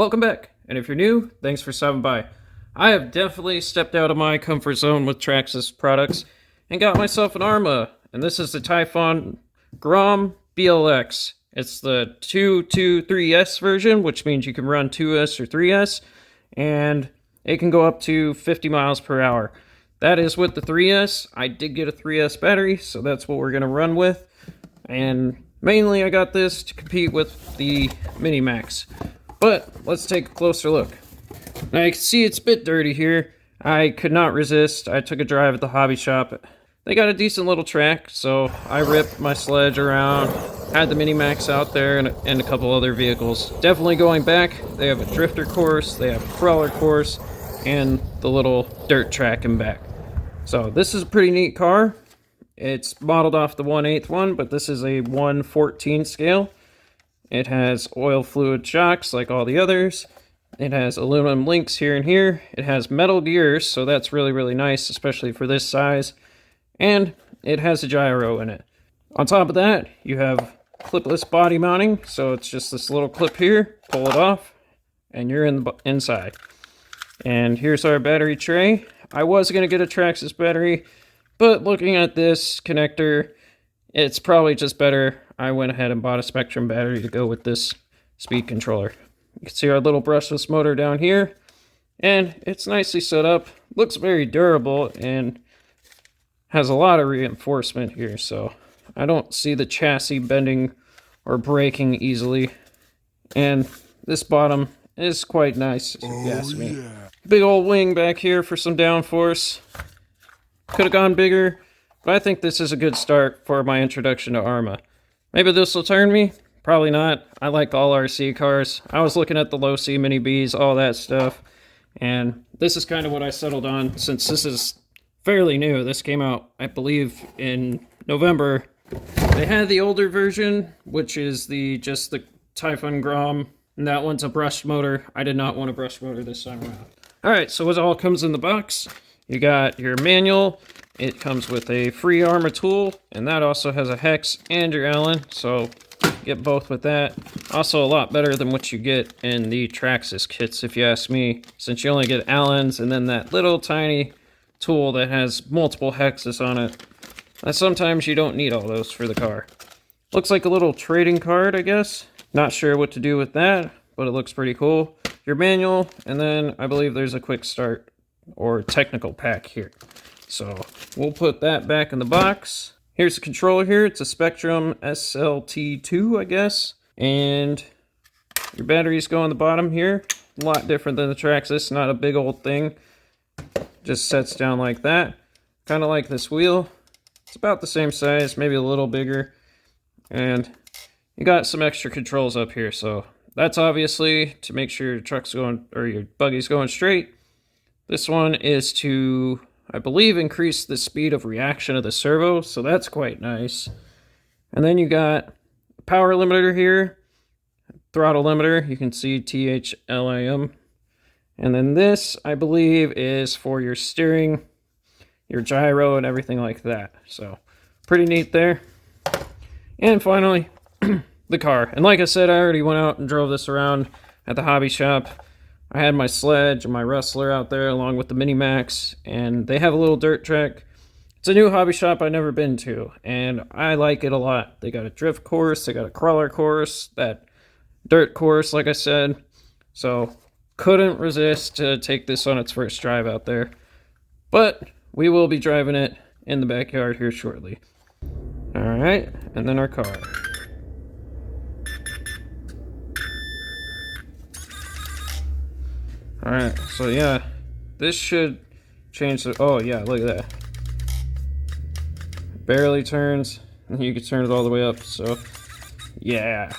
Welcome back, and if you're new, thanks for stopping by. I have definitely stepped out of my comfort zone with Traxxas products and got myself an Arma, and this is the Typhon Grom BLX. It's the 223S version, which means you can run 2S or 3S, and it can go up to 50 miles per hour. That is with the 3S. I did get a 3S battery, so that's what we're going to run with, and mainly I got this to compete with the Mini Max. But let's take a closer look. Now you can see it's a bit dirty here. I could not resist. I took a drive at the hobby shop. They got a decent little track, so I ripped my sledge around, had the Mini Max out there, and a couple other vehicles. Definitely going back, they have a drifter course, they have a crawler course, and the little dirt track in back. So this is a pretty neat car. It's modeled off the 1/8 one, but this is a 1/14 scale. It has oil fluid shocks like all the others. It has aluminum links here and here. It has metal gears, so that's really, really nice, especially for this size. And it has a gyro in it. On top of that, you have clipless body mounting, so it's just this little clip here, pull it off, and you're inside. And here's our battery tray. I was going to get a Traxxas battery, but looking at this connector, it's probably just better. I went ahead and bought a Spectrum battery to go with this speed controller. You can see our little brushless motor down here, and it's nicely set up. Looks very durable and has a lot of reinforcement here, so I don't see the chassis bending or breaking easily. And this bottom is quite nice, if you ask me. Yeah. Big old wing back here for some downforce. Could have gone bigger, but I think this is a good start for my introduction to Arma. Maybe this will turn me. Probably not. I like all RC cars. I was looking at the low C Mini Bs, all that stuff. And this is kind of what I settled on since this is fairly new. This came out, I believe, in November. They had the older version, which is just the Typhon Grom. And that one's a brushed motor. I did not want a brushed motor this time around. Alright, so what all comes in the box? You got your manual. It comes with a free Arma tool, and that also has a hex and your Allen, so get both with that. Also a lot better than what you get in the Traxxas kits, if you ask me, since you only get Allens and then that little tiny tool that has multiple hexes on it. And sometimes you don't need all those for the car. Looks like a little trading card, I guess. Not sure what to do with that, but it looks pretty cool. Your manual, and then I believe there's a quick start or technical pack here. So we'll put that back in the box. Here's the controller here. It's a Spectrum SLT2, I guess. And your batteries go on the bottom here. A lot different than the Traxxas, not a big old thing. Just sets down like that. Kind of like this wheel. It's about the same size, maybe a little bigger. And you got some extra controls up here. So that's obviously to make sure your truck's going, or your buggy's going straight. This one is to, I believe, increase the speed of reaction of the servo, so that's quite nice. And then you got a power limiter here, throttle limiter, you can see THLIM. And then this, I believe, is for your steering, your gyro, and everything like that. So, pretty neat there. And finally, the car. And like I said, I already went out and drove this around at the hobby shop. I had my sledge and my Rustler out there along with the Mini Max, and they have a little dirt track. It's a new hobby shop I've never been to, and I like it a lot. They got a drift course, they got a crawler course, that dirt course, like I said. So, couldn't resist to take this on its first drive out there. But we will be driving it in the backyard here shortly. Alright, and then our car. Alright, so yeah, this should change the, oh yeah, look at that. Barely turns, and you can turn it all the way up, so yeah.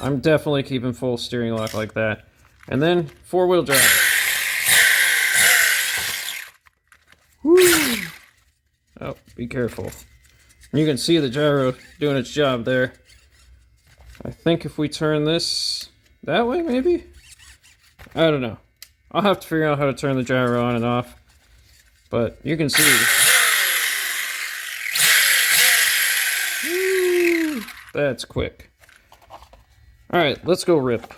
I'm definitely keeping full steering lock like that. And then, four-wheel drive. Woo! Oh, be careful. You can see the gyro doing its job there. I think if we turn this that way, maybe? I don't know. I'll have to figure out how to turn the gyro on and off. But you can see. Woo! That's quick. Alright, let's go rip.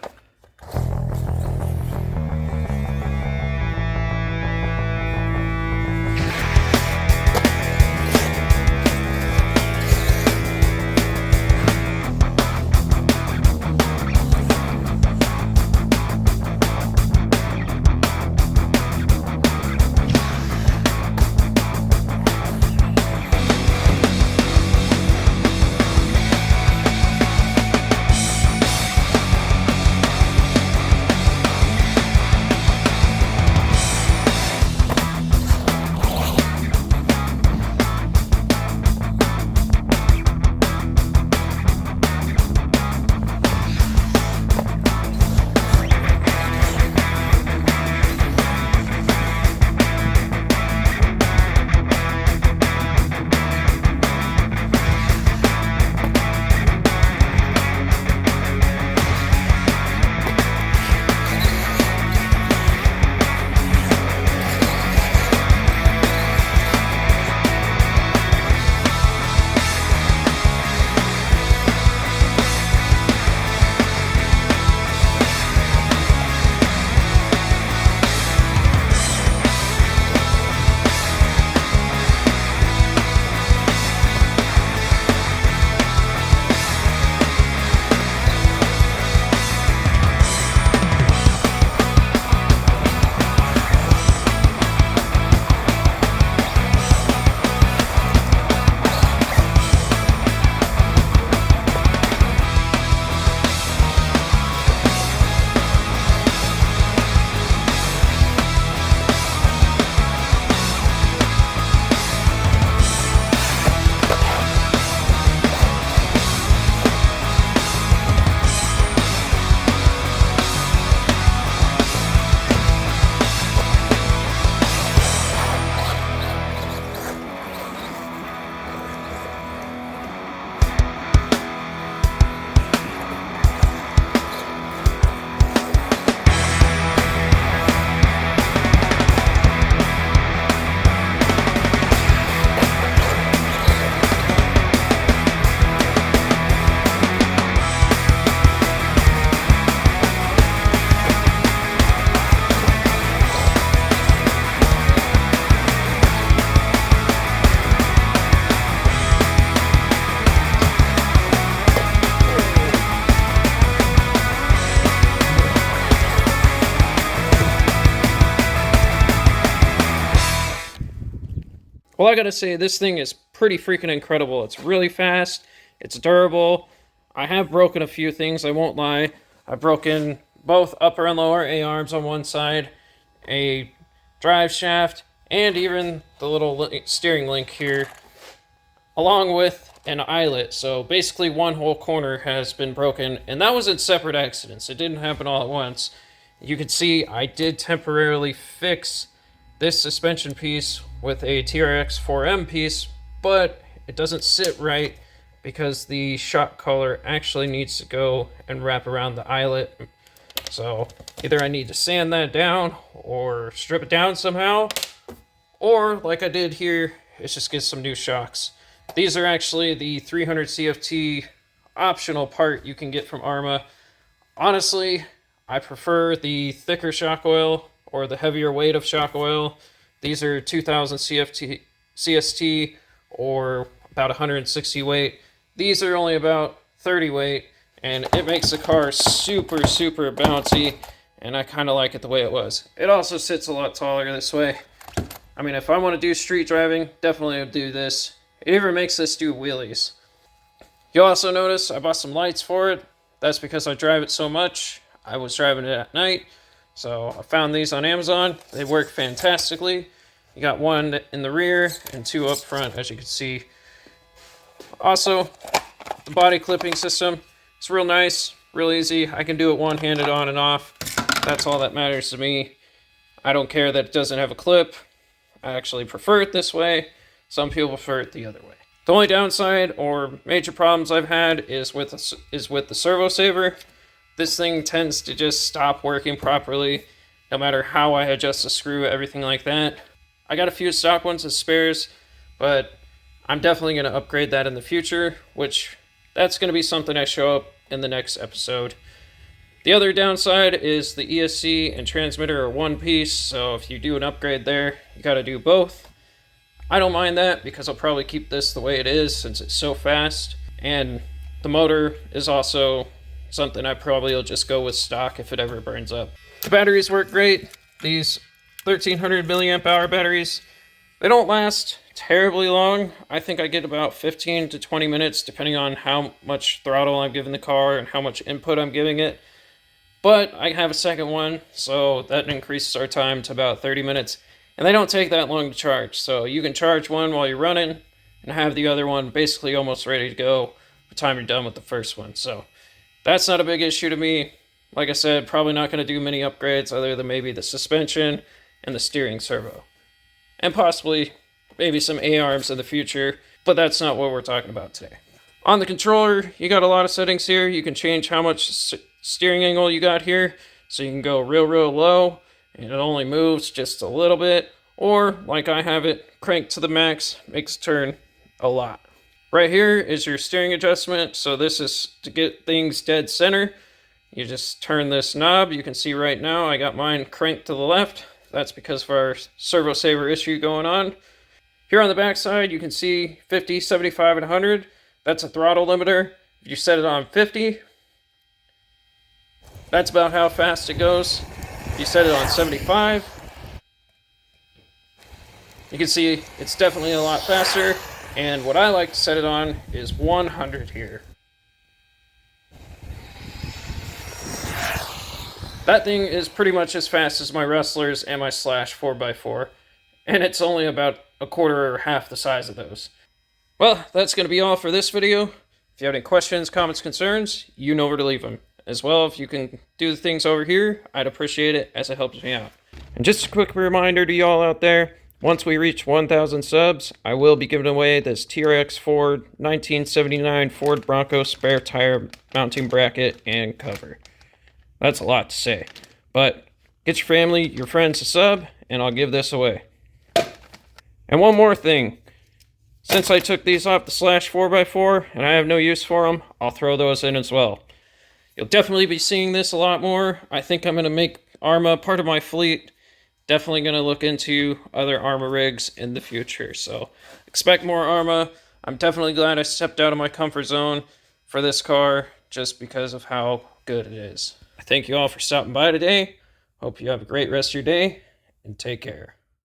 Well, I gotta say, this thing is pretty freaking incredible. It's really fast, it's durable. I have broken a few things, I won't lie. I've broken both upper and lower A-arms on one side, a drive shaft, and even the little steering link here, along with an eyelet. So basically one whole corner has been broken, and that was in separate accidents. It didn't happen all at once. You can see I did temporarily fix this suspension piece with a TRX 4M piece, but it doesn't sit right because the shock collar actually needs to go and wrap around the eyelet. So either I need to sand that down or strip it down somehow, or like I did here, it's just get some new shocks. These are actually the 300 CFT optional part you can get from Arrma. Honestly, I prefer the thicker shock oil or the heavier weight of shock oil. These are 2000 CST or about 160 weight. These are only about 30 weight, and it makes the car super bouncy, and I kind of like it the way it was. It also sits a lot taller this way. I mean, if I want to do street driving, definitely would do this. It even makes this do wheelies. You'll also notice I bought some lights for it. That's because I drive it so much. I was driving it at night, so I found these on Amazon. They work fantastically. You got one in the rear and two up front, as you can see. Also, the body clipping system, it's real nice, real easy. I can do it one-handed on and off. That's all that matters to me. I don't care that it doesn't have a clip. I actually prefer it this way. Some people prefer it the other way. The only downside or major problems I've had is with the servo saver. This thing tends to just stop working properly, no matter how I adjust the screw, everything like that. I got a few stock ones as spares, but I'm definitely going to upgrade that in the future, which that's going to be something I show up in the next episode. The other downside is the ESC and transmitter are one piece, so if you do an upgrade there, you got to do both. I don't mind that because I'll probably keep this the way it is since it's so fast, and the motor is also something I probably will just go with stock if it ever burns up. The batteries work great. These 1300 milliamp hour batteries, they don't last terribly long. I think I get about 15 to 20 minutes depending on how much throttle I'm giving the car and how much input I'm giving it. But I have a second one, so that increases our time to about 30 minutes. And they don't take that long to charge, so you can charge one while you're running and have the other one basically almost ready to go by the time you're done with the first one. So that's not a big issue to me. Like I said, probably not going to do many upgrades other than maybe the suspension and the steering servo. And possibly maybe some A-arms in the future, but that's not what we're talking about today. On the controller, you got a lot of settings here. You can change how much steering angle you got here, so you can go real low, and it only moves just a little bit, or like I have it, cranked to the max, makes it turn a lot. Right here is your steering adjustment, so this is to get things dead center. You just turn this knob. You can see right now I got mine cranked to the left. That's because of our servo saver issue going on. Here on the back side, you can see 50, 75, and 100. That's a throttle limiter. If you set it on 50, that's about how fast it goes. If you set it on 75, you can see it's definitely a lot faster. And what I like to set it on is 100 here. That thing is pretty much as fast as my Wrestlers and my Slash 4x4. And it's only about a quarter or half the size of those. Well, that's going to be all for this video. If you have any questions, comments, concerns, you know where to leave them. As well, if you can do the things over here, I'd appreciate it as it helps me out. And just a quick reminder to y'all out there, once we reach 1,000 subs, I will be giving away this TRX Ford 1979 Ford Bronco spare tire mounting bracket and cover. That's a lot to say. But get your family, your friends to sub, and I'll give this away. And one more thing. Since I took these off the Slash 4x4 and I have no use for them, I'll throw those in as well. You'll definitely be seeing this a lot more. I think I'm going to make Arrma part of my fleet. Definitely going to look into other Arrma rigs in the future. So expect more Arrma. I'm definitely glad I stepped out of my comfort zone for this car just because of how good it is. I thank you all for stopping by today. Hope you have a great rest of your day and take care.